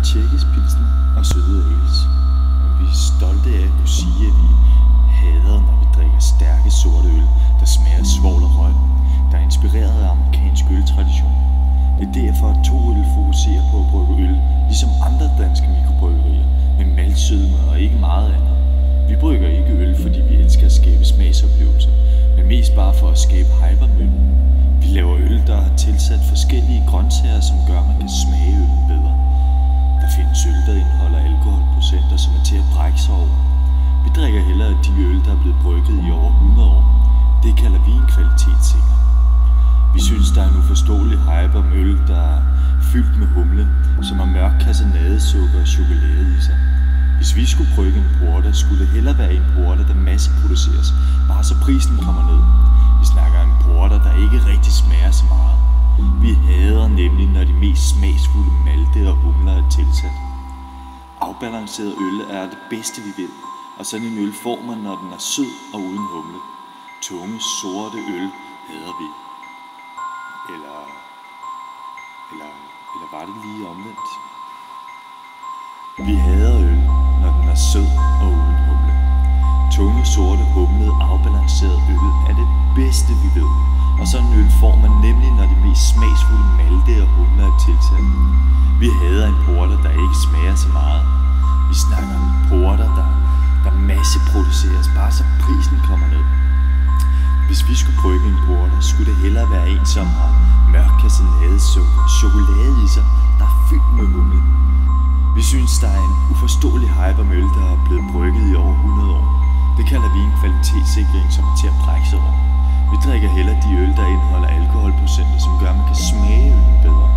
tjekkisk pilsner og søde ales. Og vi er stolte af at kunne sige, at vi hader, når vi drikker stærke sorte øl, der smager af svovl og røg, der er inspireret af amerikansk øltradition. Det er derfor, at To Øl fokuserer på at brygge øl, ligesom andre danske mikrobryggerier, med maltsødme og ikke meget andet. Vi brygger ikke øl, fordi vi elsker at skabe smagsoplevelser, men mest bare for at skabe hype om øl. Vi laver øl, der har tilsat forskellige grøntsager, som gør, at man kan smage øllen bedre. Der findes øl, der indeholder alkoholprocenter, som er til at brække sig over. Vi drikker hellere de øl, der er blevet brygget i over 100 år. Det kalder vi en kvalitetssikring. Vi synes, der er en uforståelig hype om øl, der er fyldt med humle, som har mørk kassenadesukker og chokolade i sig. Hvis vi skulle brygge en porter, skulle det hellere være en porter, der masseproduceres, bare så prisen kommer ned. Vi snakker om en porter, der ikke rigtig smager så meget. Vi hader nemlig, når de mest smagsfulde malte og humler er tilsat. Afbalanceret øl er det bedste, vi ved, og sådan en øl får man, når den er sød og uden humle. Tunge, sorte øl hader vi. Eller var det lige omvendt? Vi hader øl, når den er sød og uden humle. Tunge, sorte, humlede, afbalanceret øl er det bedste, vi ved. Og sådan en øl får man nemlig, når de mest smagsfulde malte og humler er tilsat. Vi hader en porter, der ikke smager så meget. Vi snakker om en porter, der masseproduceres, bare så prisen kommer ned. Hvis vi skulle brygge en porter, skulle det hellere være en, som har mørk kassenadesukker og chokolade i sig, der er fyldt med humle. Vi synes, der er en uforståelig hype om øl, der er blevet brygget i over 100 år. Det kalder vi en kvalitetssikring, som er til at brække sig over. Vi drikker hellere de øl, der indeholder alkoholprocenter, som gør, at man kan smage øllen bedre.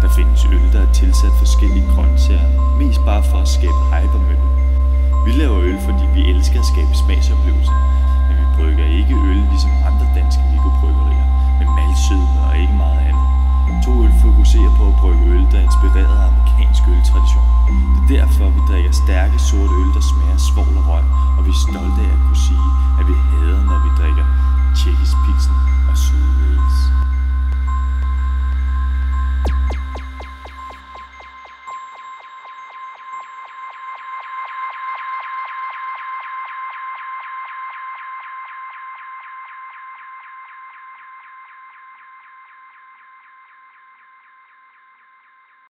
Der findes øl, der er tilsat forskellige grøntsager, mest bare for at skabe hype om øl. Vi laver øl, fordi vi elsker at skabe smagsoplevelser, men vi brygger ikke øl ligesom andre danske mikrobryggerier, med maltsødme og ikke meget andet. To Øl fokuserer på at brygge øl, der er inspireret af amerikansk øltradition. Det er derfor, vi drikker stærke sorte øl, der smager af svovl og røg, og vi er stolte af at kunne sige, at vi hader, når vi drikker tjekkisk pilsner.